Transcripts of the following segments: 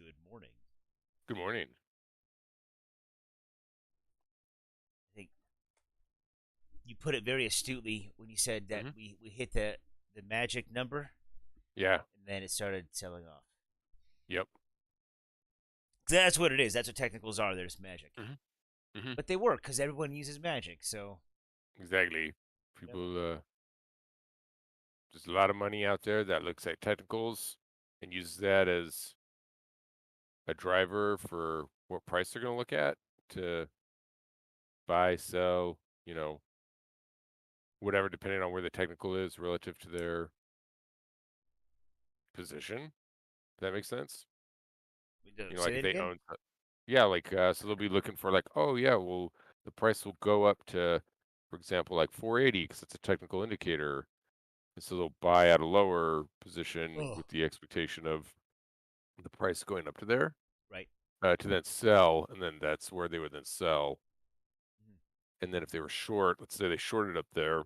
Good morning. Good morning. I think you put it very astutely when you said that hmm we hit the magic number Yeah. and then it started selling off. Yep. 'Cause that's what it is. That's what technicals are. They're just magic. hmm hmm But they work because everyone uses magic. So, Exactly. yep. People, there's a lot of money out there that looks at technicals and uses that as a driver for what price they're going to look at to buy, sell, you know, whatever, depending on where the technical is relative to their position. Does that make sense? Say Like if that they again. own, yeah, so they'll be looking for like, oh yeah, well, the price will go up to, for example, like 480 because it's a technical indicator. And so they'll buy at a lower position Oh, with the expectation of the price going up to there, right. to then sell, and then that's where they would then sell. Mhm. And then if they were short, let's say they shorted up there,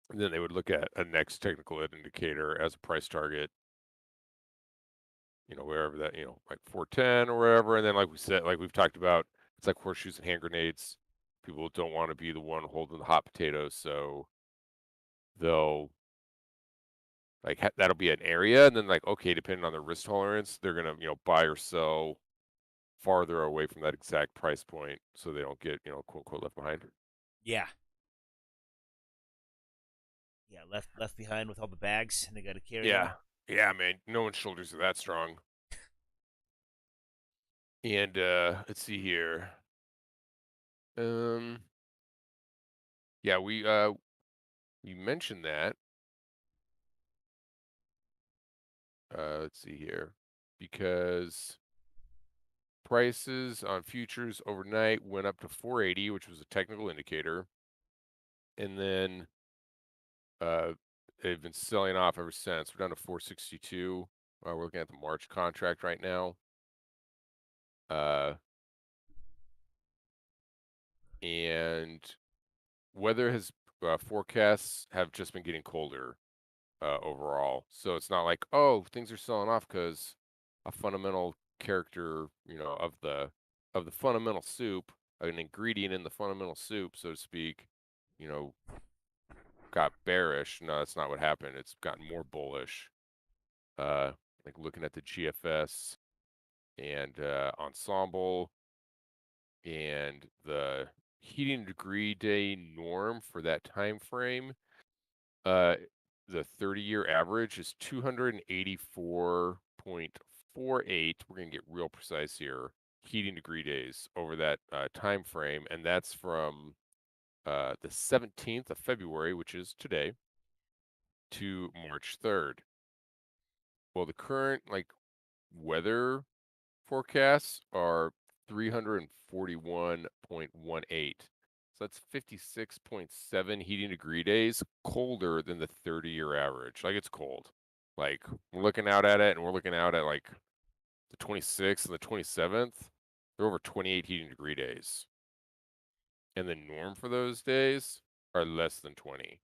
and then they would look at a next technical indicator as a price target, wherever that, like 410 or wherever. And then, like we said, like we've talked about, it's like horseshoes and hand grenades. People don't want to be the one holding the hot potatoes, so they'll that'll be an area, and then like okay, depending on their risk tolerance, they're gonna buy or sell farther away from that exact price point, so they don't get quote unquote left behind. Yeah. Yeah. Left behind with all the bags and they got to carry Yeah, them. yeah, man. No one's shoulders are that strong. And let's see here. Um, yeah, we mentioned that. Let's see here, because prices on futures overnight went up to 480, which was a technical indicator, and then Uh, they've been selling off ever since. We're down to 462. We're looking at the March contract right now. Uh, and weather has forecasts have just been getting colder overall. So it's not like, oh, things are selling off because a fundamental character, of the fundamental soup, an ingredient in the fundamental soup, so to speak, you know, got bearish. No, that's not what happened. It's gotten more bullish. Uh, like looking at the GFS and ensemble and the heating degree day norm for that time frame. Uh, the 30-year average is 284.48. We're gonna get real precise here. Heating degree days over that time frame, and that's from the 17th of February, which is today, to March 3rd. Well, the current weather forecasts are 341.18. So that's 56.7 heating degree days colder than the 30-year average. Like it's cold. Like we're looking out at it and we're looking out at like the 26th and the 27th. They're over 28 heating degree days. And the norm for those days are less than 20.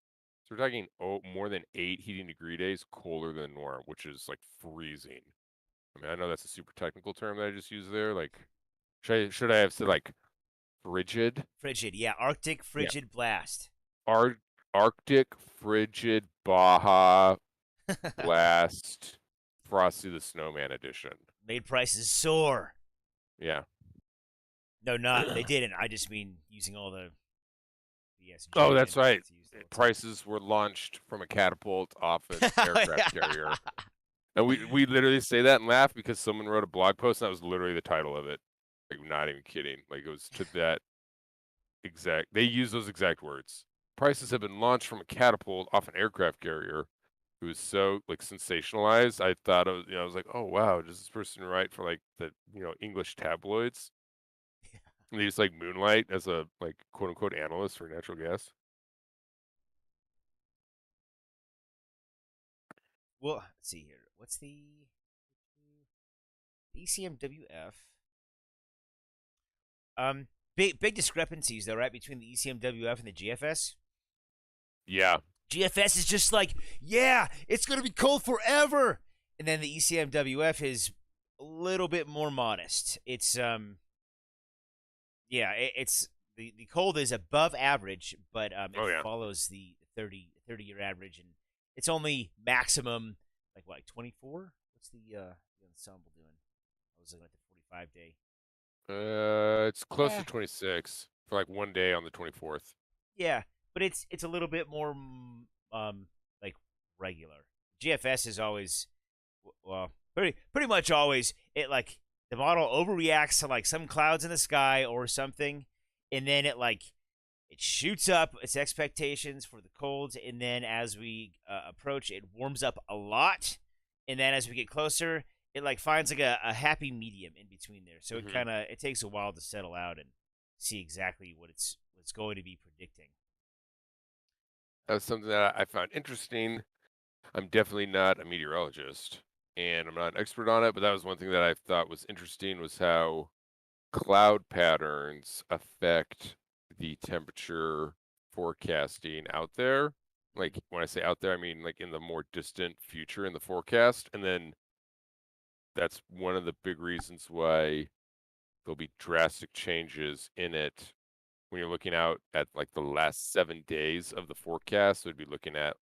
So we're talking more than 8 heating degree days colder than norm, which is like freezing. I mean, I know that's a super technical term that I just used there. Like, should I have said like frigid? Frigid. Yeah. Arctic Yeah. frigid blast. Ar Arctic frigid Baja blast Frosty the Snowman edition. Made prices soar. Yeah. No, not they didn't. I just mean using all the BS Oh, that's jargon right. that's used all the time. Prices were launched from a catapult off an aircraft carrier. And we literally say that and laugh because someone wrote a blog post and that was literally the title of it. Like, not even kidding. Like, it was to that exact, they use those exact words. Prices have been launched from a catapult off an aircraft carrier. It was so like sensationalized. I thought it was, I was like, oh wow, does this person write for like the English tabloids? And they just like moonlight as a like quote unquote analyst for natural gas. Well, let's see here. What's the ECMWF? Big discrepancies though, right, between the ECMWF and the GFS. Yeah, GFS is just like, yeah, it's gonna be cold forever, and then the ECMWF is a little bit more modest. It's yeah, it's the cold is above average, but it Oh yeah. follows the 30-year average, and it's only maximum like what, like 24. What's the ensemble doing? I was looking at the 45 day. It's close Yeah, to 26 for like one day on the 24th. yeah, but it's a little bit more like regular. GFS is always, well, pretty much always, it like the model overreacts to like some clouds in the sky or something, and then it shoots up its expectations for the colds, and then as we approach, it warms up a lot, and then as we get closer, it like finds like a happy medium in between there. So Hmm. it takes a while to settle out and see exactly what it's going to be predicting. That's something that I found interesting. I'm definitely not a meteorologist, and I'm not an expert on it, but that was one thing that I thought was interesting was how cloud patterns affect the temperature forecasting out there. Like when I say out there, I mean like in the more distant future in the forecast. And then that's one of the big reasons why there'll be drastic changes in it when you're looking out at like the last 7 days of the forecast. So we'd be looking at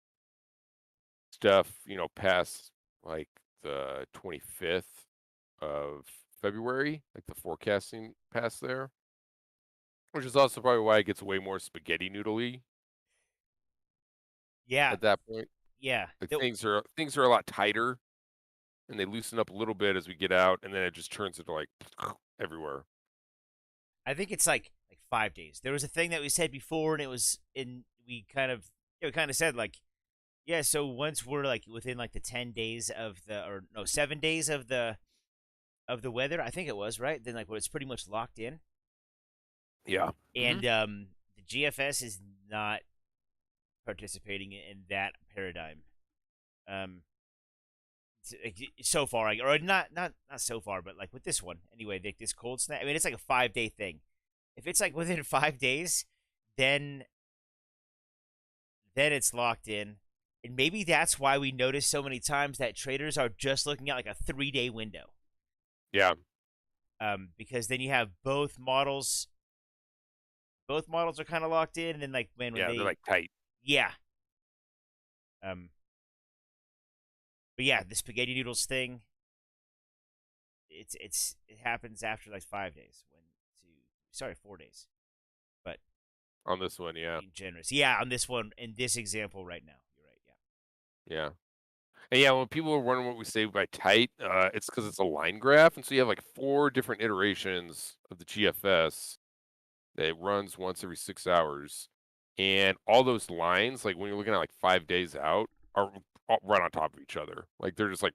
stuff, past like the 25th of February, like the forecasting past there. Which is also probably why it gets way more spaghetti noodly Yeah, at that point. yeah. Like things are a lot tighter and they loosen up a little bit as we get out, and then it just turns into like everywhere. I think it's like 5 days. There was a thing that we said before, and it was in we kind of we kind of said like, yeah. So once we're like within like the 10 days of the, or no, 7 days of the weather, I think it was right. Then like when it's pretty much locked in, Yeah. Hmm. and the GFS is not participating in that paradigm. Um, so far, or not so far, but like with this one anyway, like this cold snap. I mean, it's like a 5 day thing. If it's like within 5 days, then then it's locked in. And maybe that's why we notice so many times that traders are just looking at like a 3 day window. Yeah. Because then you have both models are kind of locked in, and then like man, when Yeah. They're they, like tight. yeah, um, but yeah, the spaghetti noodles thing, it happens after like 5 days when to sorry 4 days, but On this one. Yeah. being generous, yeah, on this one in this example right now, you're right, yeah. Yeah. And yeah, when people are wondering what we say by tight, it's because it's a line graph. And so you have like four different iterations of the GFS that runs once every 6 hours. And all those lines, like when you're looking at like 5 days out, are all right on top of each other. Like they're just like,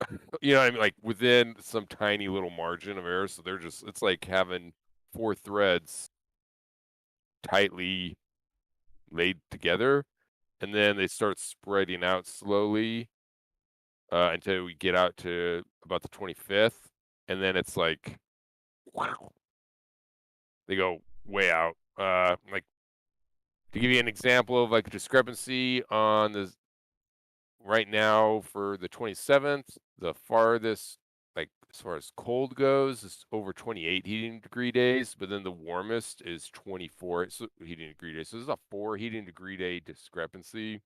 what I mean? Like within some tiny little margin of error. So it's like having four threads tightly laid together. And then they start spreading out slowly until we get out to about the 25th. And then it's like, wow, they go way out. Like to give you an example of like a discrepancy on the right now for the 27th, the farthest, like as far as cold goes, is over 28 heating degree days, but then the warmest is 24 heating degree days. So there's a 4 heating degree day discrepancy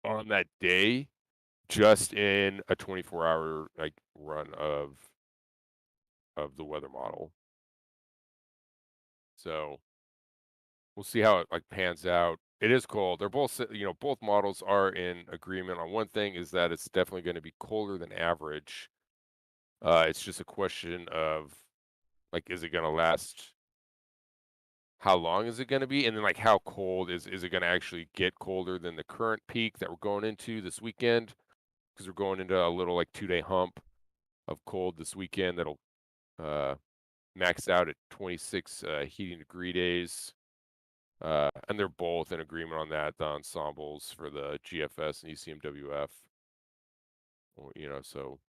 on that day, just in a 24-hour like run of the weather model. So we'll see how it like pans out. It is cold. They're both, both models are in agreement on one thing is that it's definitely going to be colder than average. It's just a question of like, is it going to last? How long is it going to be? And then like, how cold is it going to actually get colder than the current peak that we're going into this weekend? Because we're going into a little like 2 day hump of cold this weekend that'll uh, max out at 26 heating degree days. And they're both in agreement on that, the ensembles for the GFS and ECMWF. So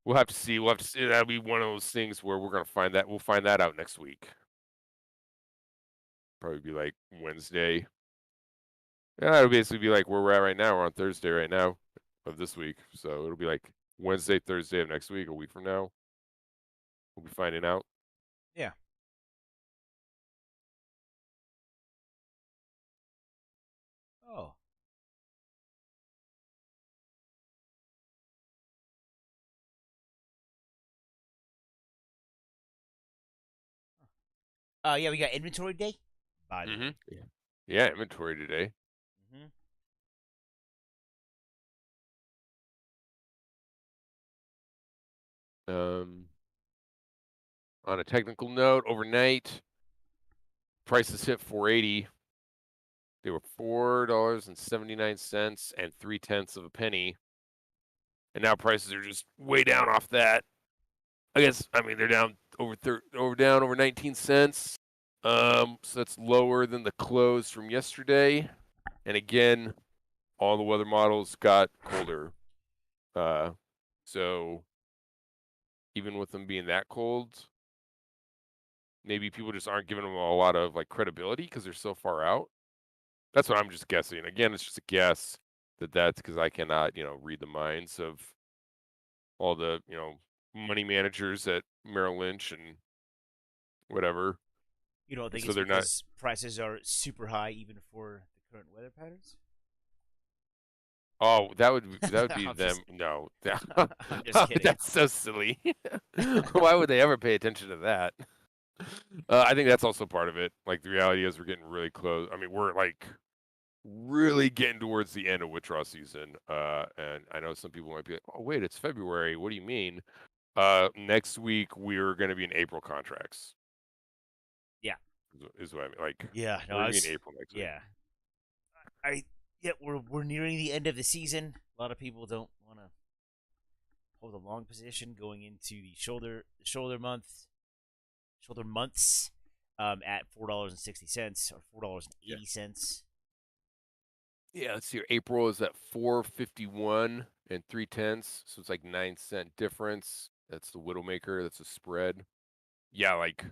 we'll have to see. We'll have to see. That'll be one of those things where we're gonna find that. We'll find that out next week. Probably be like Wednesday. Yeah, it'll basically be like where we're at right now. We're on Thursday right now of this week, so it'll be like Wednesday, Thursday of next week, a week from now, we'll be finding out. Yeah. Oh. Yeah, we got inventory day, by the way. Yeah. Yeah, inventory today. Mm-hmm. Um, on a technical note, overnight prices hit 480. They were $4.79 and 3/10 of a penny, and now prices are just way down off that. I guess I mean they're down over 19 cents. So that's lower than the close from yesterday. And again, all the weather models got colder. Uh, so even with them being that cold, maybe people just aren't giving them a lot of like credibility because they're so far out. That's what I'm just guessing. Again, it's just a guess that's because I cannot, read the minds of all the, money managers at Merrill Lynch and whatever. You don't And think so it's they're not. because prices are super high even for the current weather patterns? Oh, that would be I'm them. just No, I'm just kidding. that's so silly. Why would they ever pay attention to that? I think that's also part of it. Like the reality is, we're getting really close. I mean, we're like really getting towards the end of withdrawal season. And I know some people might be like, "Oh, wait, it's February. What do you mean?" Next week we're going to be in April contracts. Yeah. Is what I mean. Like Yeah, no, we're I going to be in was April next week. yeah. I yeah, we're nearing the end of the season. A lot of people don't want to hold a long position going into the shoulder months at $4.60 or Yeah. $4.80. Yeah, let's see. Here. April is at 451 and 3/10, so it's like 9 cent difference. That's the Widowmaker. That's a spread. Yeah, like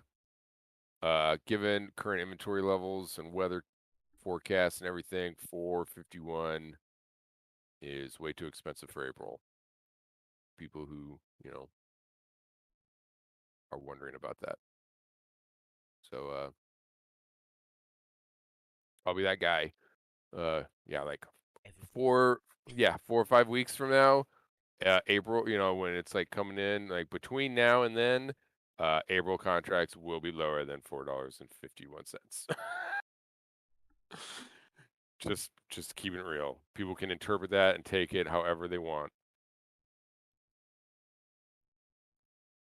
given current inventory levels and weather forecasts and everything, 451 is way too expensive for April. People who are wondering about that. So I'll be that guy. Yeah, like four, yeah, 4 or 5 weeks from now, April, when it's like coming in, like between now and then, April contracts will be lower than $4.51. Just keeping it real. People can interpret that and take it however they want.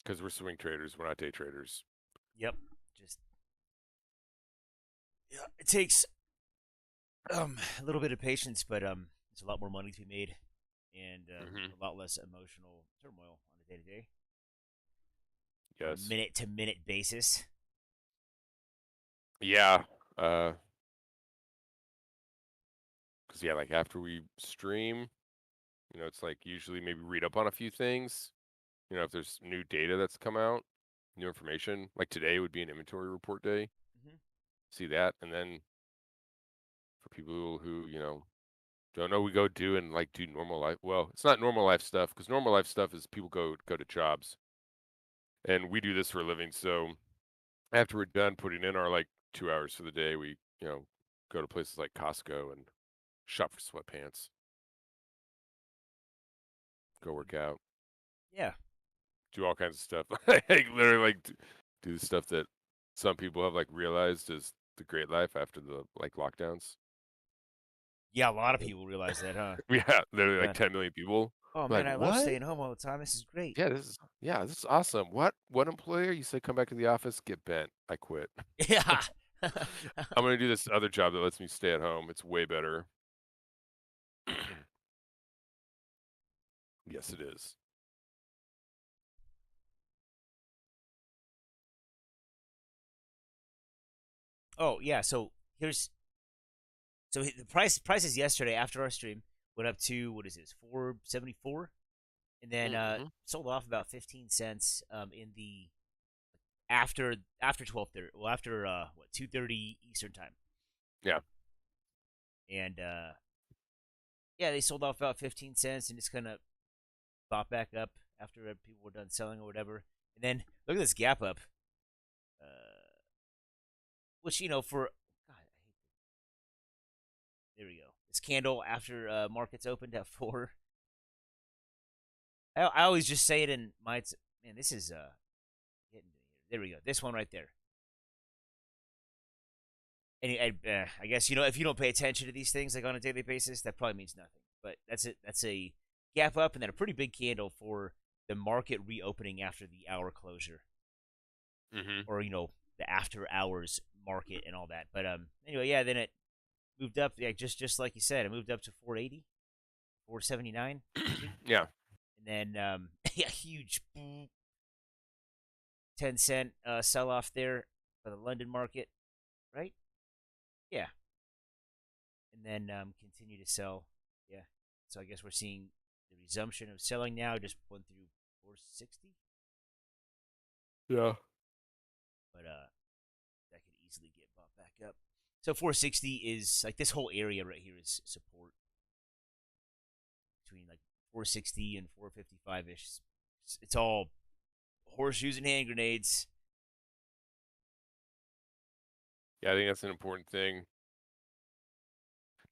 Because we're swing traders, we're not day traders. Yep. Just yeah, it takes a little bit of patience, but there's a lot more money to be made and Hmm. a lot less emotional turmoil on a day to day or a Yes. minute to minute basis. Yeah. Because yeah, like after we stream, it's like usually maybe read up on a few things. If there's new data that's come out, new information, like today would be an inventory report day. Mm-hmm. See that, and then for people who don't know, we go do normal life. Well, it's not normal life stuff because normal life stuff is people go to jobs, and we do this for a living. So after we're done putting in our like 2 hours for the day, we go to places like Costco and shop for sweatpants, go work out, Yeah. do all kinds of stuff. Like literally like do the stuff that some people have like realized is the great life after the like lockdowns. Yeah, a lot of people realize that, huh? Yeah, literally like Yeah. 10 million people. Oh I'm like, man, I love what? staying home all the time. This is great. This is awesome. What employer you say come back to the office? Get bent. I quit. Yeah. I'm gonna do this other job that lets me stay at home. It's way better. Yes, it is. Oh yeah. So the prices yesterday after our stream went up to what is this 474, and then Mm-hmm. sold off about 15 cents in the after 12:30. Well, after 2:30 Eastern time, Yeah. and yeah, they sold off about 15 cents and just kind of bought back up after people were done selling or whatever. And then look at this gap up, which for God, I hate this. There we go. This candle after markets opened at 4. I always just say it in my man. This is getting to here. There we go. This one right there. And I guess if you don't pay attention to these things like on a daily basis, that probably means nothing. But that's it. That's a gap up and then a pretty big candle for the market reopening after the hour closure, or the after hours market and all that. But anyway, yeah. Then it moved up. Yeah, just like you said, it moved up to 480, 479. Yeah. And then yeah, huge 10-cent sell off there for the London market, right? Yeah, and then continue to sell. Yeah, so I guess we're seeing the resumption of selling now. Just went through 460. Yeah. But that could easily get bought back up. So 460 is like this whole area right here is support between like 460 and 455 ish. It's all horseshoes and hand grenades. Yeah, I think that's an important thing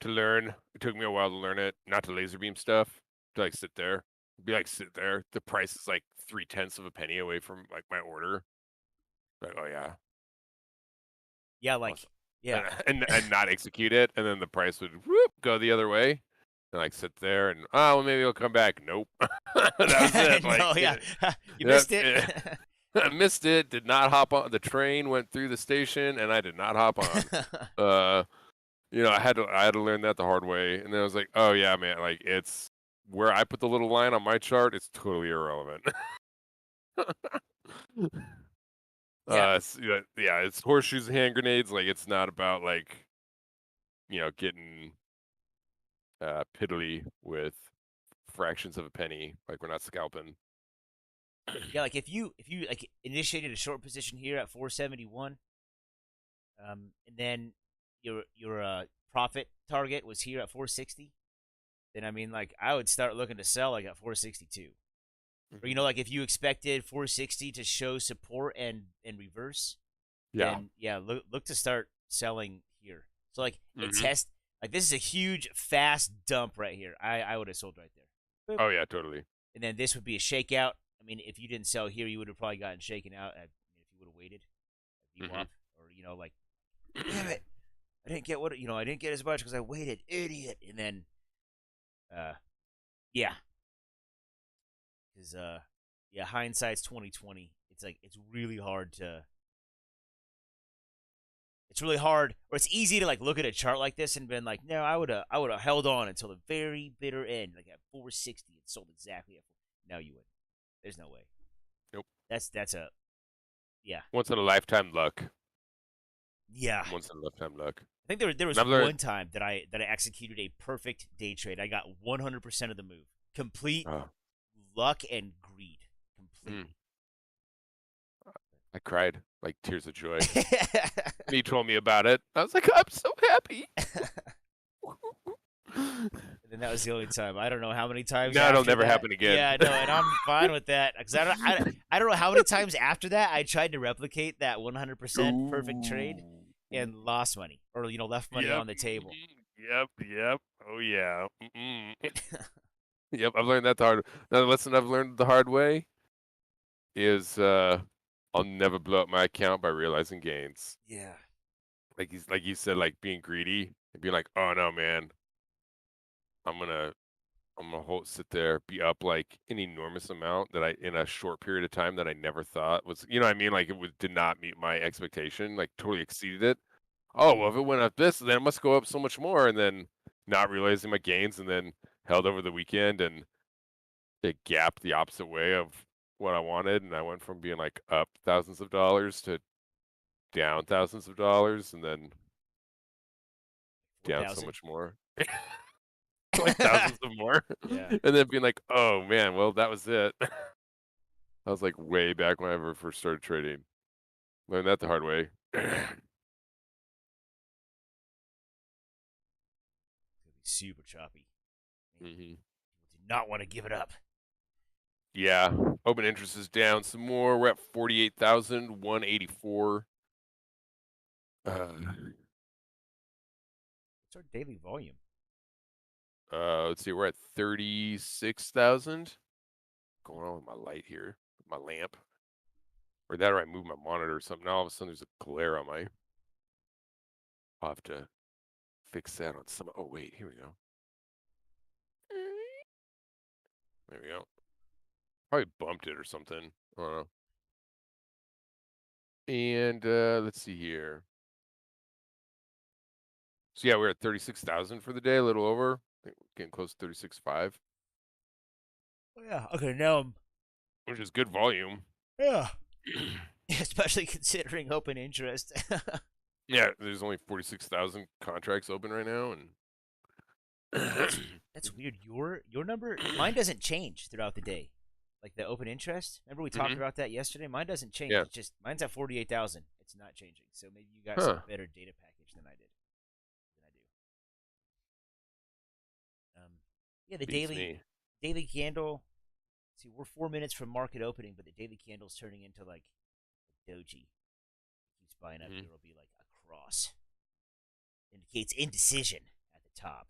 to learn. It took me a while to learn it, not to laser beam stuff, to like sit there. Sit there. The price is like 3/10 of a penny away from like my order. Like, oh yeah. Yeah, like Awesome. yeah. And not execute it, and then the price would go the other way. And like sit there and well maybe it'll come back. Nope. That was it. Like no, yeah. You yep, missed it. I missed it. Did not hop on. The train went through the station, and I did not hop on. I had to learn that the hard way, and then I was like, oh yeah, man, like it's where I put the little line on my chart. It's totally irrelevant. Yeah. It's horseshoes and hand grenades. Like it's not about like getting piddly with fractions of a penny. Like we're not scalping. Yeah, like if you like initiated a short position here at 471, and then your profit target was here at 460, then I mean like I would start looking to sell like at 462. Or like if you expected 460 to show support and reverse, Yeah. then yeah, look to start selling here. So like it Mhm. test like this is a huge fast dump right here. I would have sold right there. Boop. Oh yeah, totally. And then this would be a shakeout. I mean, if you didn't sell here, you would have probably gotten shaken out if you would have waited a VWAP, or like, damn it, I didn't get I didn't get as much because I waited, idiot. And then, yeah, because yeah, hindsight's 2020. It's like it's really hard, or it's easy to like look at a chart like this and been like, no, I would have held on until the very bitter end, like at 460, and sold exactly at 4. No, you wouldn't. There's no way. Nope. That's a yeah. Once in a lifetime luck. Yeah. Once in a lifetime luck. I think there was one time that I executed a perfect day trade. I got 100% of the move. Complete luck and greed. Completely. I cried like tears of joy. He told me about it. I was like, I'm so happy. And then that was the only time. I don't know how many times. No, it'll never happen again. Yeah, no, and I'm fine with that because I don't know how many times after that I tried to replicate that 100% perfect trade and lost money, or left money on the table. Yep. Oh yeah. Yep, I've learned that the hard. Now the lesson I've learned the hard way is I'll never blow up my account by realizing gains. Yeah. Like you said, like being greedy and being like, oh no, man, I'm gonna sit there, be up like an enormous amount that I in a short period of time that I never thought was, what I mean? Like did not meet my expectation, like totally exceeded it. Oh, well, if it went up this, then it must go up so much more, and then not realizing my gains, and then held over the weekend, and it gapped the opposite way of what I wanted, and I went from being like up thousands of dollars to down thousands of dollars, and then down so much more. Like thousands of more. Yeah. And then being like, oh man, well that was it. I was like way back when I ever first started trading. Learned that the hard way. Super choppy. Mm-hmm. People do not want to give it up. Yeah, open interest is down some more. We're at 48,184. What's our daily volume? Let's see, we're at 36,000. Going on with my light here, my lamp, or that, or I move my monitor or something. Now all of a sudden there's a glare on my. I'll have to fix that on some. Oh wait, here we go. There we go. Probably bumped it or something. I don't know. And let's see here. So yeah, we're at 36,000 for the day, a little over. I think we're getting close to 36.5, Oh, yeah. Okay, now I'm. which is good volume. Yeah. Especially considering open interest. Yeah, there's only 46,000 contracts open right now, and That's weird. Your number, mine doesn't change throughout the day. Like the open interest. Remember we talked Mhm. about that yesterday? Mine doesn't change. Yeah. It's just mine's at 48,000. It's not changing. So maybe you got some Huh. better data package than I did. Than I do. Yeah, the Beats daily me. daily candle. See, we're 4 minutes from market opening, but the daily candle's turning into like a doji. It keeps buying up. Mhm. There will be like a cross. Indicates indecision at the top.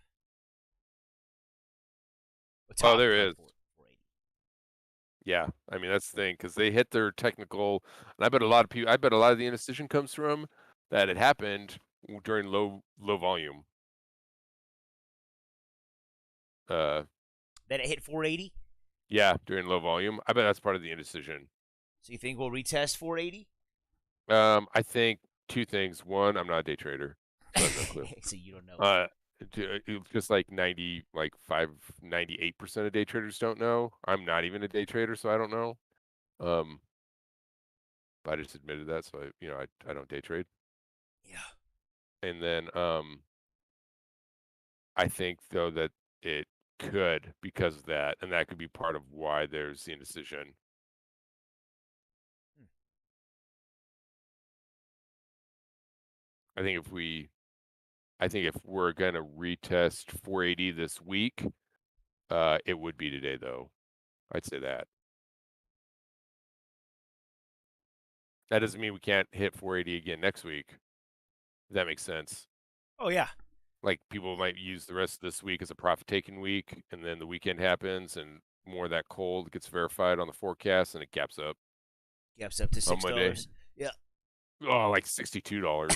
The Oh, top there is like is. 480. Yeah, I mean that's the thing because they hit their technical, and I bet a lot of people. I bet a lot of the indecision comes from that it happened during low volume. Uh, Then it hit 480. yeah, during low volume. I bet that's part of the indecision. So you think we'll retest 480? I think two things. One, I'm not a day trader, so I have no clue. So you don't know. Uh, just like 98% of day traders don't know. I'm not even a day trader, so I don't know. Um, but I just admitted that, so I don't day trade. Yeah. And then I think though that it could because of that, and that could be part of why there's the indecision. Hmm. I think if we're gonna retest 480 this week, it would be today though. I'd say that. That doesn't mean we can't hit 480 again next week. If that makes sense. Oh yeah. Like people might use the rest of this week as a profit taking week, and then the weekend happens, and more of that cold gets verified on the forecast, and it gaps up Gaps up to on six Monday. dollars. Yeah. Oh, like $62.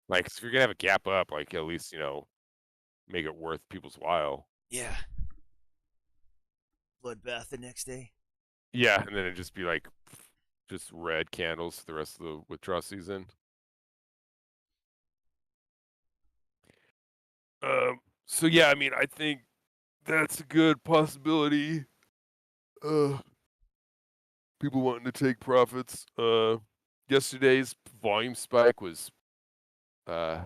Like if you're gonna have a gap up, like at least make it worth people's while. Yeah. Bloodbath the next day. Yeah, and then it'd just be like just red candles the rest of the withdrawal season. So yeah, I mean, I think that's a good possibility. Uh, People wanting to take profits. Yesterday's volume spike was uh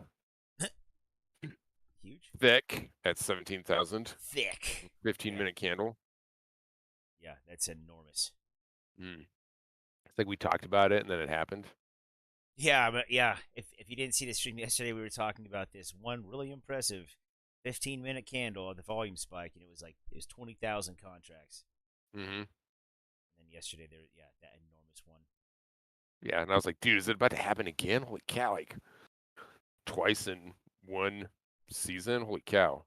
Huge. thick at 17,000. Thick. 15 Yeah. minute candle. Yeah, that's enormous. Mm. It's like we talked about it and then it happened. Yeah, but yeah, if you didn't see the stream yesterday, we were talking about this one really impressive 15-minute candle at the volume spike, and it was 20,000 contracts. Mm-hmm. And then yesterday that enormous one. Yeah, and I was like, dude, is it about to happen again? Holy cow! Like twice in one season. Holy cow!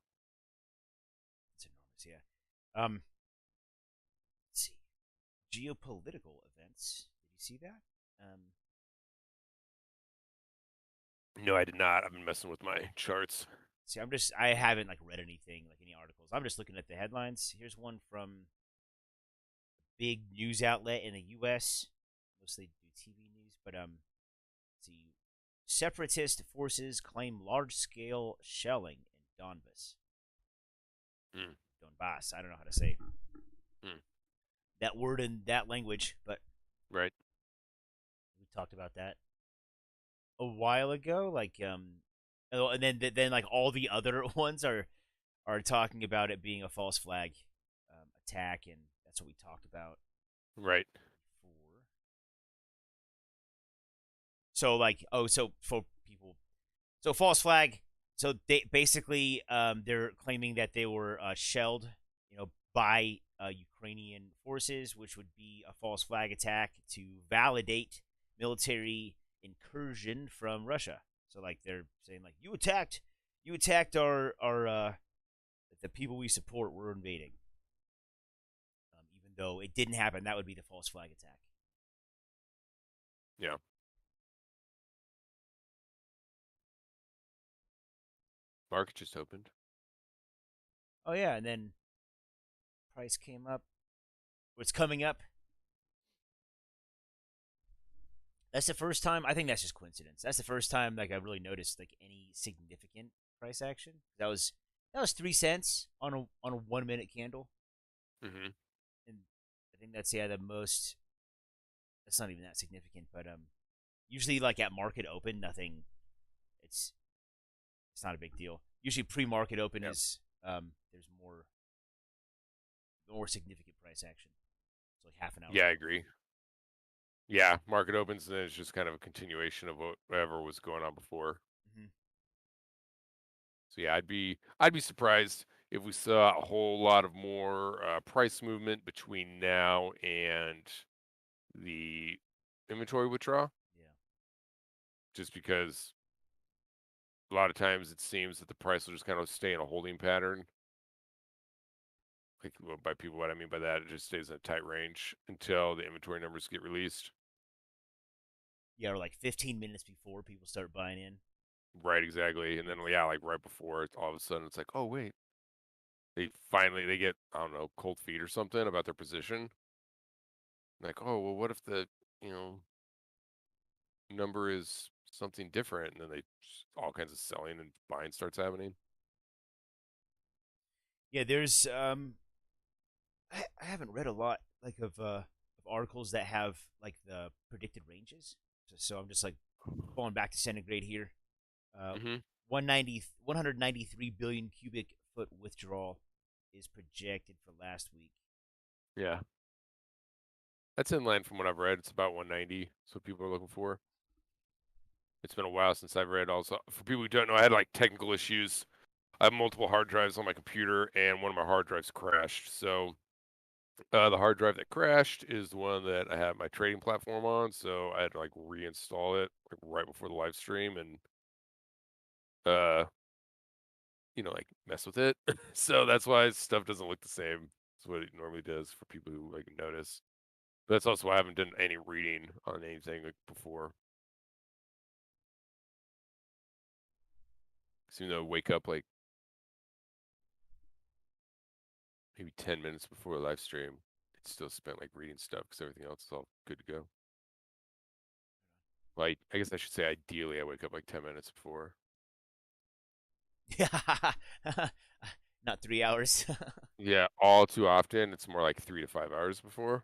It's enormous. Yeah. Let's see. Geopolitical events. Did you see that? No, I did not. I've been messing with my charts. See, I haven't like read anything like any articles. I'm just looking at the headlines. Here's one from a big news outlet in the U.S. Mostly do TV news, but let's see. Separatist forces claim large-scale shelling in Donbass. Mm. Donbass. I don't know how to say Mm. that word in that language, but Right. we talked about that a while ago. Like and then like all the other ones are talking about it being a false flag attack, and that's what we talked about Right. before. So like, so for people, so false flag. So they basically they're claiming that they were shelled, by Ukrainian forces, which would be a false flag attack to validate military incursion from Russia. So like they're saying like you attacked our the people we support were invading, even though it didn't happen. That would be the false flag attack. Yeah. Market just opened. Oh yeah, and then price came up. What's coming up? That's the first time. I think that's just coincidence. That's the first time like I really noticed like any significant price action. That was 3 cents on a 1 minute candle, Mm-hmm. and I think that's the most. That's not even that significant, but usually like at market open, nothing. It's it's not a big deal. Usually pre-market open Yep. is there's more significant price action. It's like half an hour Yeah, I later. agree. Yeah, market opens and then it's just kind of a continuation of whatever was going on before. Mm-hmm. So yeah, I'd be surprised if we saw a whole lot of more price movement between now and the inventory withdrawal, Yeah. just because a lot of times it seems that the price will just kind of stay in a holding pattern. Like by people, what I mean by that, it just stays in a tight range until the inventory numbers get released. Yeah, or like 15 minutes before people start buying in. Right, exactly. And then yeah, like right before, all of a sudden it's like, oh wait, they get, I don't know, cold feet or something about their position. Like, oh well, what if the you know number is something different, and then all kinds of selling and buying starts happening. Yeah, there's I haven't read a lot like of articles that have like the predicted ranges. So I'm just like going back to centigrade here. Uh, Hmm. 193 billion cubic foot withdrawal is projected for last week. Yeah, that's in line from what I've read. It's about 190. That's what people are looking for. It's been a while since I've read. Also, for people who don't know, I had like technical issues. I have multiple hard drives on my computer, and one of my hard drives crashed. So the hard drive that crashed is the one that I have my trading platform on. So I had to like reinstall it like right before the live stream and uh like mess with it. So that's why stuff doesn't look the same as what it normally does for people who like notice. But that's also why I haven't done any reading on anything like before. So, wake up like maybe 10 minutes before a live stream. It's still spent like reading stuff because everything else is all good to go. Like, I guess I should say ideally I wake up like 10 minutes before. Yeah, not 3 hours. Yeah, all too often it's more like 3 to 5 hours before.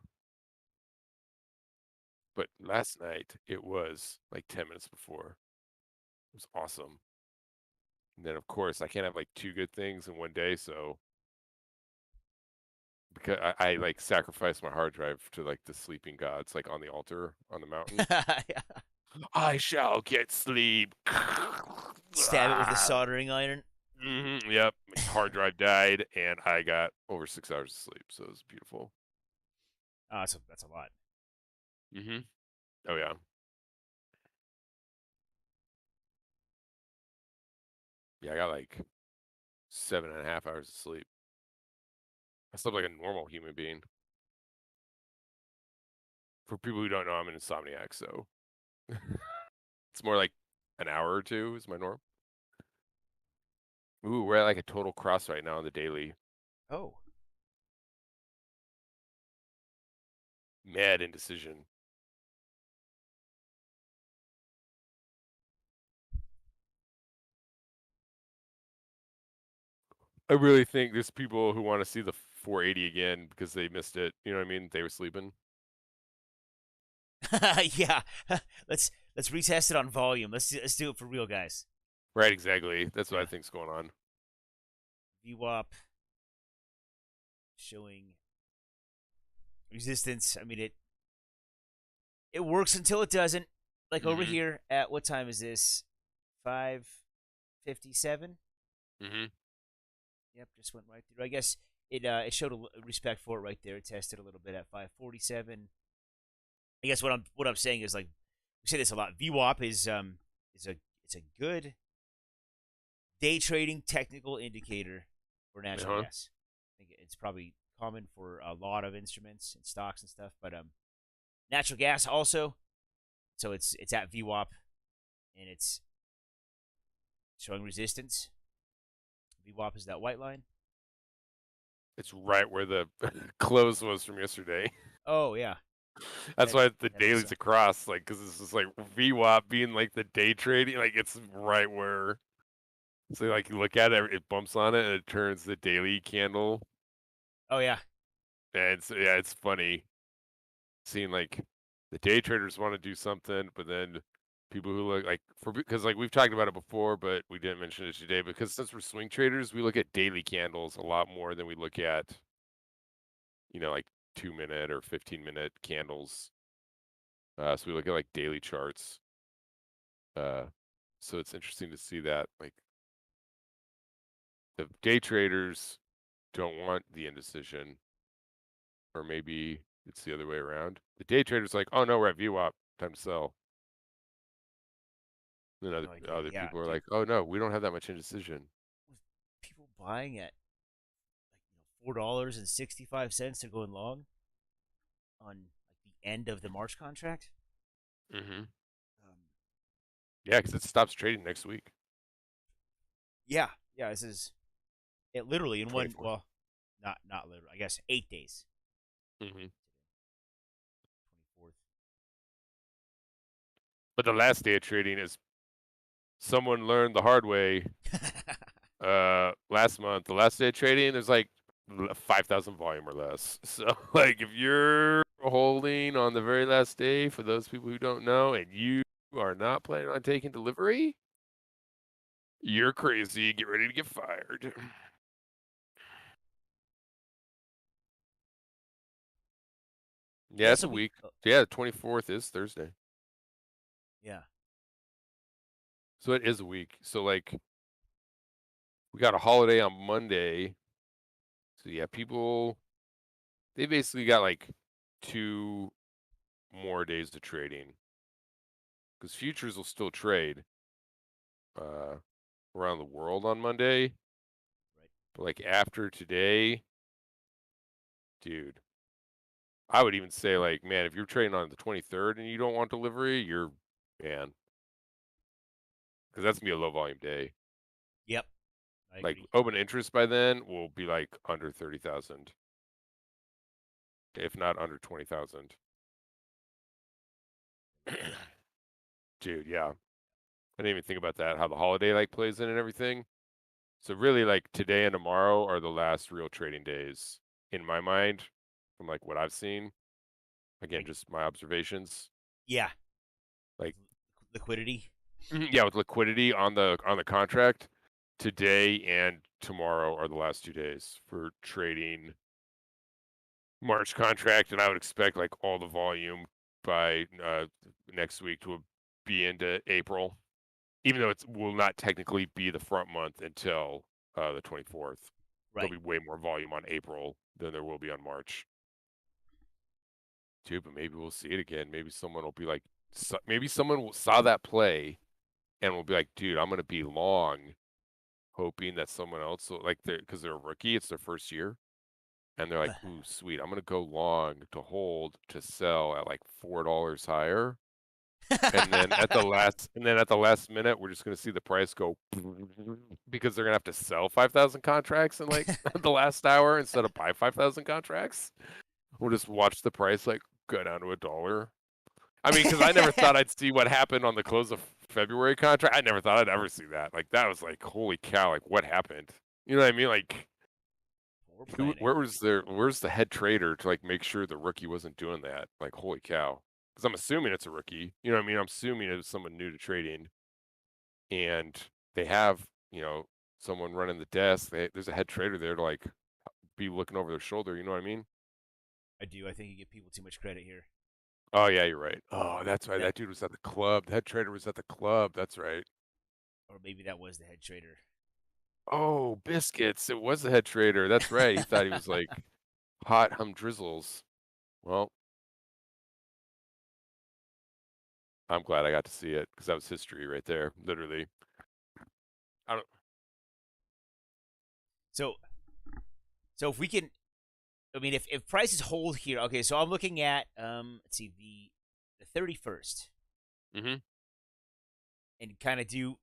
But last night it was like 10 minutes before. It was awesome. And then of course I can't have like two good things in one day, so because I like sacrificed my hard drive to like the sleeping gods, like on the altar on the mountain. Yeah. I shall get sleep. Stab it with a soldering iron. Yep. Hard drive died, and I got over 6 hours of sleep, so it was beautiful. Oh, that's a lot. Hmm. Oh yeah. Yeah, I got like 7.5 hours of sleep. I slept like a normal human being. For people who don't know, I'm an insomniac, so it's more like an hour or two is my norm. Ooh, we're at like a total cross right now on the daily. Oh, Mad indecision. I really think there's people who want to see the 480 again because they missed it. You know what I mean? They were sleeping. yeah. Let's retest it on volume. Let's do it for real, guys. Right, exactly. That's what I Yeah. think's going on. VWAP showing resistance. I mean it works until it doesn't. Like over Hmm. here at what time is this? 5:57. Hmm. Yep, just went right through. I guess it showed respect for it right there. It tested a little bit at 547. I guess what I'm saying is, like, we say this a lot. VWAP is a good day trading technical indicator for natural Uh-huh. gas. I think it's probably common for a lot of instruments and stocks and stuff, but natural gas also. So it's at VWAP and it's showing resistance. VWAP is that white line. It's right where the close was from yesterday. Oh yeah, That's that why the that is daily's across, like, because it's just like VWAP being like the day trading, like it's right where. So like you look at it, it bumps on it, and it turns the daily candle. oh yeah. And it's funny seeing like the day traders want to do something, but then people who look like because like we've talked about it before, but we didn't mention it today because since we're swing traders, we look at daily candles a lot more than we look at like 2 minute or 15-minute candles. So we look at like daily charts. Uh, so it's interesting to see that like the day traders don't want the indecision, or maybe it's the other way around. The day traders like, oh no, we're at VWAP, time to sell. Then No idea. other Yeah, people are dude. like, oh no, we don't have that much indecision. With people buying at $4.65, they're going long on like the end of the March contract. Mm-hmm. Um, Yeah, because it stops trading next week, yeah, yeah. This is it. Literally in one. 24th. Well, not literally. I guess 8 days. Mm-hmm. 24th. But the last day of trading is someone learned the hard way. Last month, the last day of trading, there's like 5,000 volume or less. So like if you're holding on the very last day, for those people who don't know, and you are not planning on taking delivery, you're crazy. Get ready to get fired. Yeah, This it's will a be. week. Yeah, the 24th is Thursday. Yeah. So it is a week. So like we got a holiday on Monday. So yeah, people they basically got like 2 more days of trading because futures will still trade uh, around the world on Monday. Right. But like after today, dude, I would even say like, man, if you're trading on the 23rd and you don't want delivery, you're man, because that's gonna be a low volume day. Yep. I Like agree. open interest by then will be like under 30,000, if not under 20,000. Dude, yeah. I didn't even think about that, how the holiday like plays in and everything. So really like today and tomorrow are the last real trading days in my mind from like what I've seen. Again, Like, just my observations. yeah. Like Liquidity. yeah, with liquidity on the contract, today and tomorrow are the last 2 days for trading March contract, and I would expect like all the volume by next week to be into April, even though it will not technically be the front month until the 24th. There'll Right. be way more volume on April than there will be on March. Dude, but maybe we'll see it again. Maybe someone will be like, maybe someone saw that play and will be like, dude, I'm gonna be long, hoping that someone else will like because they're a rookie, it's their first year, and they're like, ooh, sweet, I'm gonna go long to hold to sell at like $4 higher. And then at the last minute, we're just gonna see the price go because they're gonna have to sell 5,000 contracts in like the last hour instead of buy 5,000 contracts. We'll just watch the price like go down to $1. I mean, because I never thought I'd see what happened on the close of February contract. I never thought I'd ever see that. Like that was like, holy cow! Like what happened? You know what I mean? Like Poor who? planning. Where's the head trader to like make sure the rookie wasn't doing that? Like holy cow! Because I'm assuming it's a rookie. You know what I mean? I'm assuming it was someone new to trading, and they have someone running the desk. There's a head trader there to like be looking over their shoulder. You know what I mean? I do. I think you give people too much credit here. Oh yeah, you're right. Oh, that's right. That, That dude was at the club. The head trader was at the club. That's right. or maybe that was the head trader. Oh, biscuits. It was the head trader. That's right. He thought he was like hot humdrizzles. Well, I'm glad I got to see it because that was history right there, literally. I don't. So so if we can, I mean, if prices hold here, okay. So I'm looking at let's see, the 31st, Hmm. and kind of do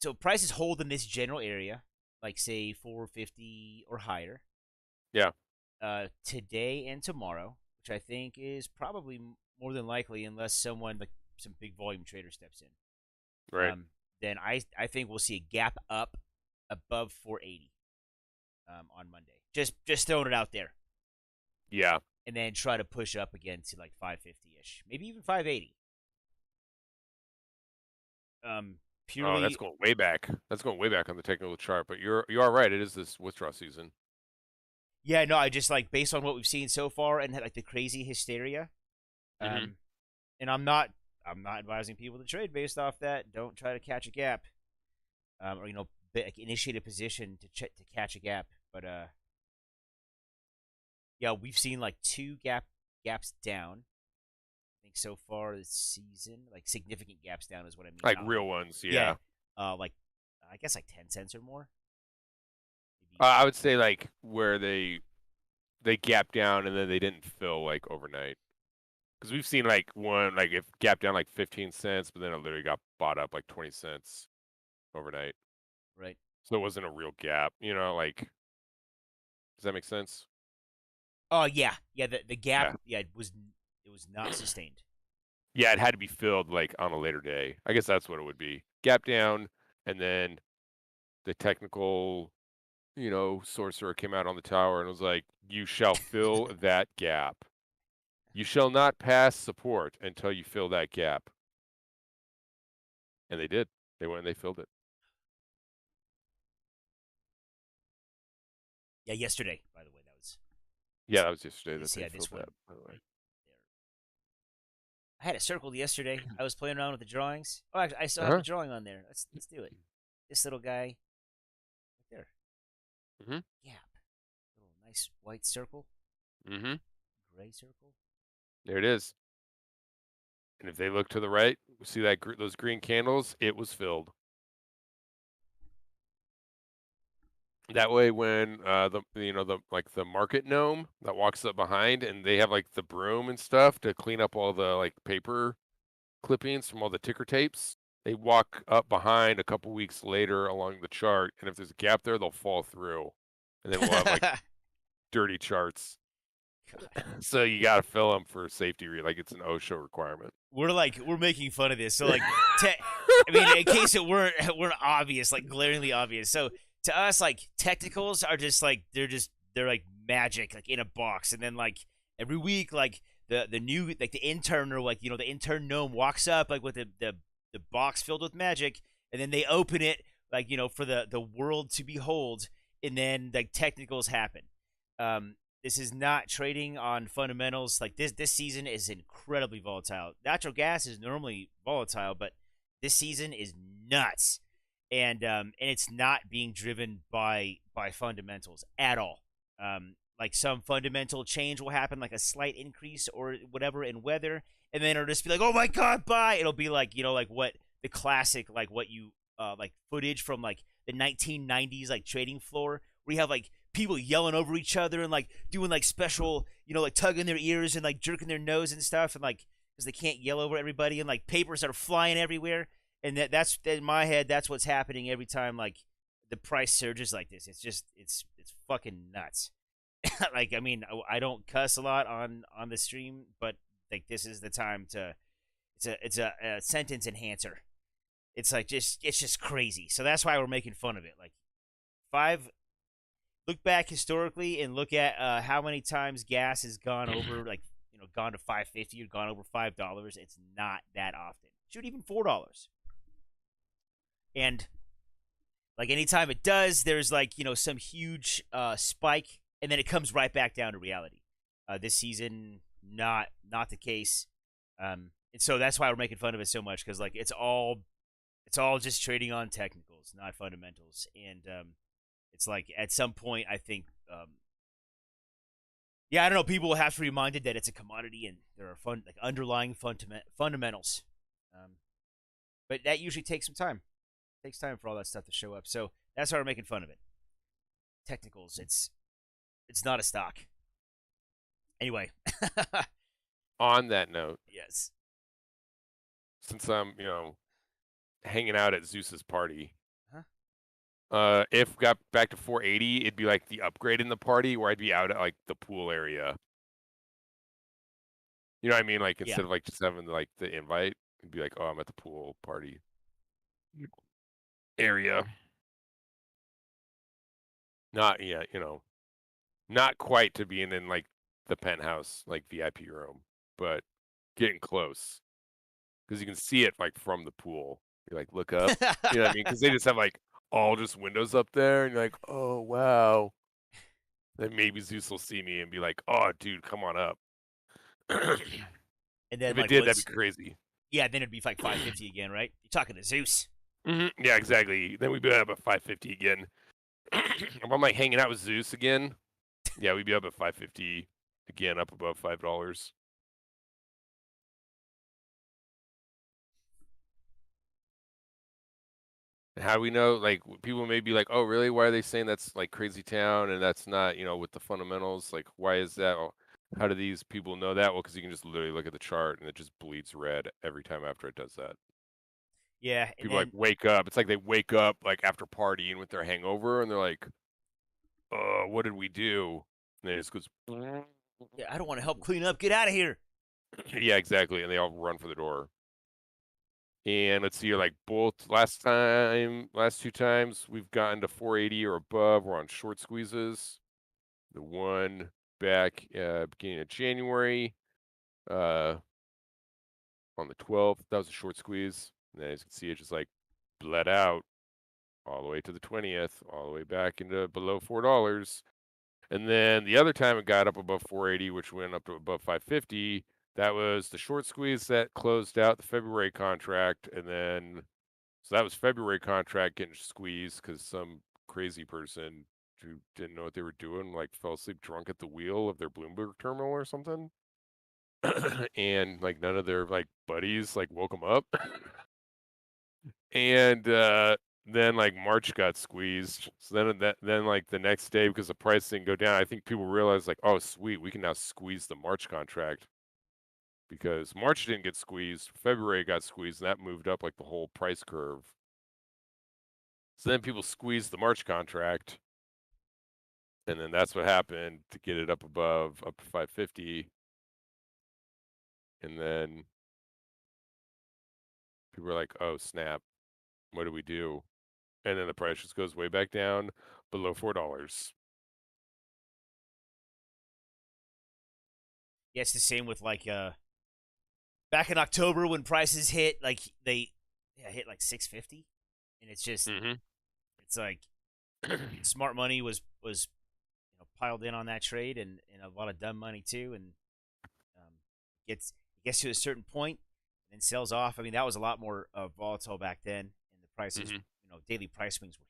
so prices hold in this general area, like say 450 or higher, Yeah. today and tomorrow, which I think is probably more than likely, unless someone like some big volume trader steps in. Right. Then I think we'll see a gap up above 480 on Monday. Just throwing it out there, Yeah. and then try to push up again to like 550 ish, maybe even 580. Oh, that's Purely, going way back. That's going way back on the technical chart. But you are right. It is this withdrawal season. yeah, no, I just like based on what we've seen so far and like the crazy hysteria. Hmm. Um, and I'm not advising people to trade based off that. Don't try to catch a gap, or like, initiate a position to catch a gap. But yeah, we've seen like two gaps down. I think so far this season, like significant gaps down is what I mean. Like Not real like, ones. yeah, Yeah. like I guess like 10 cents or more. Maybe. I would say like where they gap down and then they didn't fill like overnight. Because we've seen like one like if gap down like 15 cents, but then it literally got bought up like 20 cents overnight. Right. So it wasn't a real gap. Like does that make sense? Oh yeah, yeah. The gap, Yeah. yeah, it was not sustained. Yeah, it had to be filled like on a later day. I guess that's what it would be. Gap down, and then the technical, sorcerer came out on the tower and was like, "You shall fill that gap. You shall not pass support until you fill that gap." And they did. They went and they filled it. Yeah, yesterday, by the way, that was Yeah, that was yesterday that this. they Yeah, this filled one that, by the way. right there. I had it circled yesterday. I was playing around with the drawings. Oh, actually, I still have the Uh-huh. drawing on there. Let's do it. This little guy right there. Mm-hmm. Gap. Little nice white circle, Mm-hmm. gray circle. There it is. And if they look to the right, see that those green candles, it was filled. That way, when the market gnome that walks up behind, and they have like the broom and stuff to clean up all the like paper clippings from all the ticker tapes, they walk up behind a couple weeks later along the chart, and if there's a gap there, they'll fall through, and then we'll have like God, dirty charts. So you got to fill them for safety, like it's an OSHA requirement. we're making fun of this. So like, I mean, in case it weren't obvious, like glaringly obvious. So to us, like technicals are just like they're like magic, like in a box. And then like every week, like the new like the intern or like the intern gnome walks up like with the box filled with magic, and then they open it like for the world to behold, and then like technicals happen. This is not trading on fundamentals. Like this season is incredibly volatile. Natural gas is normally volatile, but this season is nuts, and it's not being driven by fundamentals at all. Like some fundamental change will happen, like a slight increase or whatever in weather, and then it'll just be like, oh my god, buy. It'll be like like what the classic like what you like footage from like the 1990s like trading floor where you have like people yelling over each other and like doing like special like tugging their ears and like jerking their nose and stuff, and like because they can't yell over everybody, and like papers are flying everywhere, and that's in my head that's what's happening every time like the price surges like this. It's fucking nuts. Like I mean I don't cuss a lot on the stream, but like this is the time to it's a sentence enhancer. It's like it's just crazy. So that's why we're making fun of it. Like five look back historically and look at how many times gas has gone over like gone to 550 or gone over $5. It's not that often. Shoot, even $4. And like anytime it does, there's like some huge spike, and then it comes right back down to reality. This season, not the case, and so that's why we're making fun of it so much, because like it's all It's all just trading on technicals, not fundamentals. And it's like at some point, I think, yeah, I don't know. People will have to be reminded that it's a commodity and there are like underlying fundamentals. Um, but that usually takes some time. It takes time for all that stuff to show up. So that's why we're making fun of it. Technicals. It's not a stock. Anyway. On that note, Yes. since I'm, hanging out at Zeus's party, Huh? if got back to 480, it'd be like the upgrade in the party where I'd be out at like the pool area. You know what I mean? Like Yeah. instead of like just having like the invite, it'd be like, oh, I'm at the pool party area. Not yeah, not quite to being in like the penthouse, like VIP room, but getting close because you can see it like from the pool. You like look up, you know what I mean? Because they just have like all just windows up there, and you're like, oh wow. Then maybe Zeus will see me and be like, oh dude, come on up. And then If it like did, that'd what's be crazy. yeah, then it'd be like 550 again, right? You're talking to Zeus. Yeah, exactly. Then we'd be up at 550 again. If I'm like hanging out with Zeus again, yeah, we'd be up at 550 again, up above $5. How do we know? Like people may be like, "Oh, really? Why are they saying that's like crazy town and that's not, with the fundamentals? Like, why is that? How do these people know that? Well, because you can just literally look at the chart and it just bleeds red every time after it does that. Yeah, and People like then wake up. It's like they wake up like after partying with their hangover and they're like, what did we do?" And then it just goes, yeah, I don't want to help clean up. Get out of here. yeah, exactly. And they all run for the door. And let's see, like last two times we've gotten to 480 or above. We're on short squeezes. The one back beginning of January, uh, on the 12th, that was a short squeeze. And then as you can see, it just like bled out all the way to the 20th, all the way back into below $4. And then the other time it got up above 480, which went up to above 550, that was the short squeeze that closed out the February contract. And then, so that was February contract getting squeezed because some crazy person who didn't know what they were doing, like fell asleep drunk at the wheel of their Bloomberg terminal or something. And like none of their like buddies like woke them up. And then like March got squeezed. So then like the next day, because the price didn't go down, I think people realized like, oh sweet, we can now squeeze the March contract because March didn't get squeezed, February got squeezed, and that moved up like the whole price curve. So then people squeezed the March contract, and then that's what happened to get it up to 550. And then people were like, oh snap, what do we do? And then the price just goes way back down below $4. Yeah, it's the same with like back in October when prices hit like they hit like 650, and it's just Mm-hmm. it's like smart money was piled in on that trade, and a lot of dumb money too, and gets to a certain point and then sells off. I mean, that was a lot more volatile back then, and the prices, Mm-hmm. daily price swings were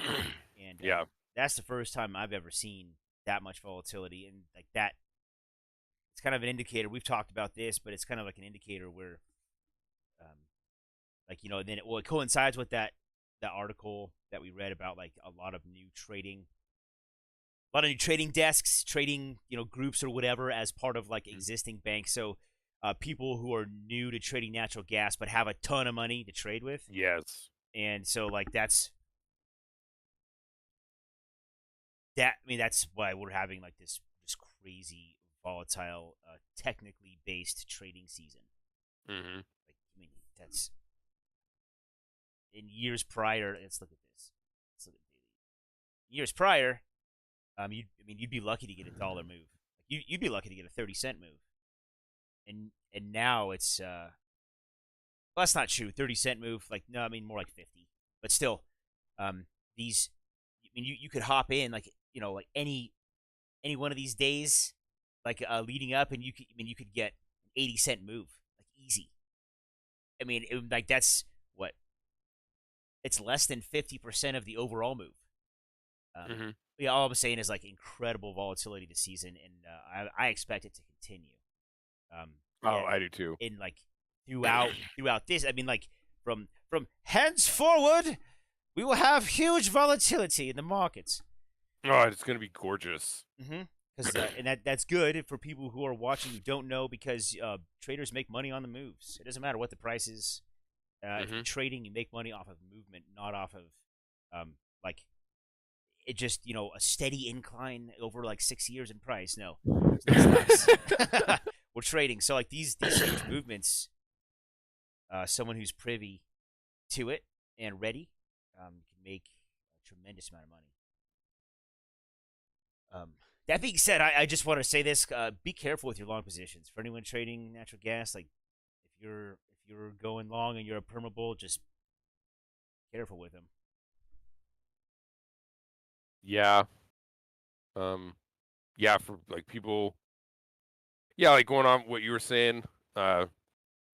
huge, and Yeah. that's the first time I've ever seen that much volatility, and like that, it's kind of an indicator. We've talked about this, but it's kind of like an indicator where, um, like then it coincides with that article that we read about like a lot of new trading desks, trading groups or whatever as part of like existing banks. So people who are new to trading natural gas but have a ton of money to trade with, Yes. and so like that's that. I mean, that's why we're having like this crazy volatile, technically based trading season. Mm-hmm. Like, I mean, that's in years prior. Let's look at this. Let's look at daily. Years prior, you'd be lucky to get a dollar move. You'd be lucky to get a 30-cent move, and now it's well, that's not true. 30-cent move, like no, I mean more like 50, but still, these. I mean, you could hop in like like any one of these days, like leading up, and you could get an 80-cent move, like easy. I mean, like that's what it's less than 50% of the overall move. Um, Hmm. yeah, all I'm saying is like incredible volatility this season, and I expect it to continue. Yeah, Oh, I do too. in like throughout this, I mean, like from henceforward, we will have huge volatility in the markets. Oh, it's gonna be gorgeous. Mm-hmm. Because and that's good for people who are watching who don't know, because traders make money on the moves. It doesn't matter what the price is. If you're Hmm. trading, you make money off of movement, not off of like it just a steady incline over like 6 years in price. No, it's not stocks. We're trading, so like these huge movements. Someone who's privy to it and ready can make a tremendous amount of money. Um, that being said, I just want to say this: be careful with your long positions. For anyone trading natural gas, like if you're going long and you're a perma bull, just careful with them. Yeah. Um. Yeah. For like people. Yeah, like going on what you were saying.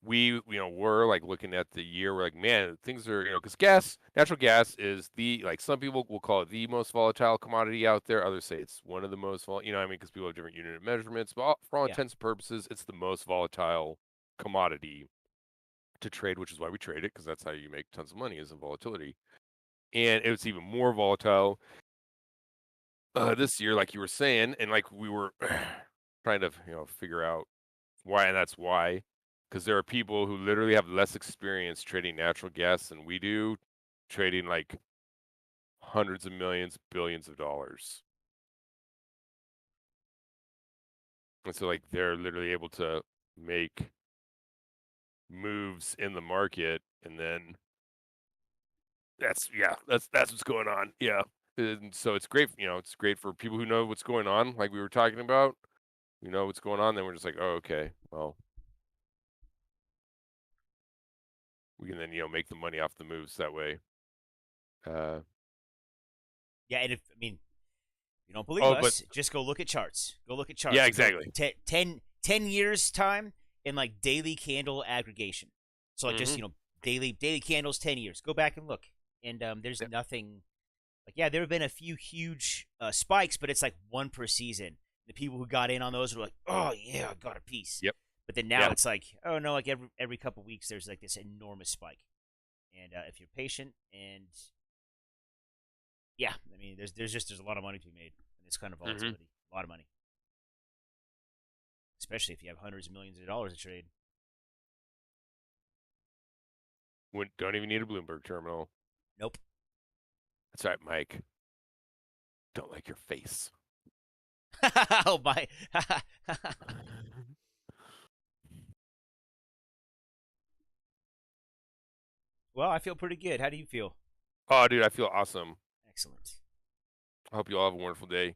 We we're like looking at the year. We're like, man, things are because natural gas is the like some people will call it the most volatile commodity out there. Others say it's one of the most what I mean, because people have different unit of measurements. But for all Yeah, intents and purposes, it's the most volatile commodity to trade, which is why we trade it, because that's how you make tons of money is in volatility. And it's even more volatile this year, like you were saying, and like we were trying to figure out why, and that's why, because there are people who literally have less experience trading natural gas than we do, trading like hundreds of millions, billions of dollars. And so like they're literally able to make moves in the market, and then that's what's going on. Yeah. And so it's great, it's great for people who know what's going on, like we were talking about. We know what's going on, then we're just like, oh, okay, well, we can then make the money off the moves that way. Uh, yeah, and if I mean you don't believe oh, but us, just go look at charts. Go look at yeah, charts and go exactly. 10 years time in like daily candle aggregation. So like just Hmm. daily candles 10 years. Go back and look, and there's Yep. nothing. Like, yeah, there have been a few huge spikes, but it's like one per season. The people who got in on those were like, "Oh yeah, I got a piece." Yep. But then now Yeah. it's like, "Oh no!" Like every couple weeks, there's like this enormous spike. And if you're patient, and yeah, I mean, there's a lot of money to be made in this kind of Hmm. volatility. A lot of money, especially if you have hundreds of millions of dollars to trade. Don't even need a Bloomberg terminal. Nope. That's right, Mike. Don't like your face. Oh my. Well, I feel pretty good. How do you feel? Oh, dude, I feel awesome. Excellent. I hope you all have a wonderful day.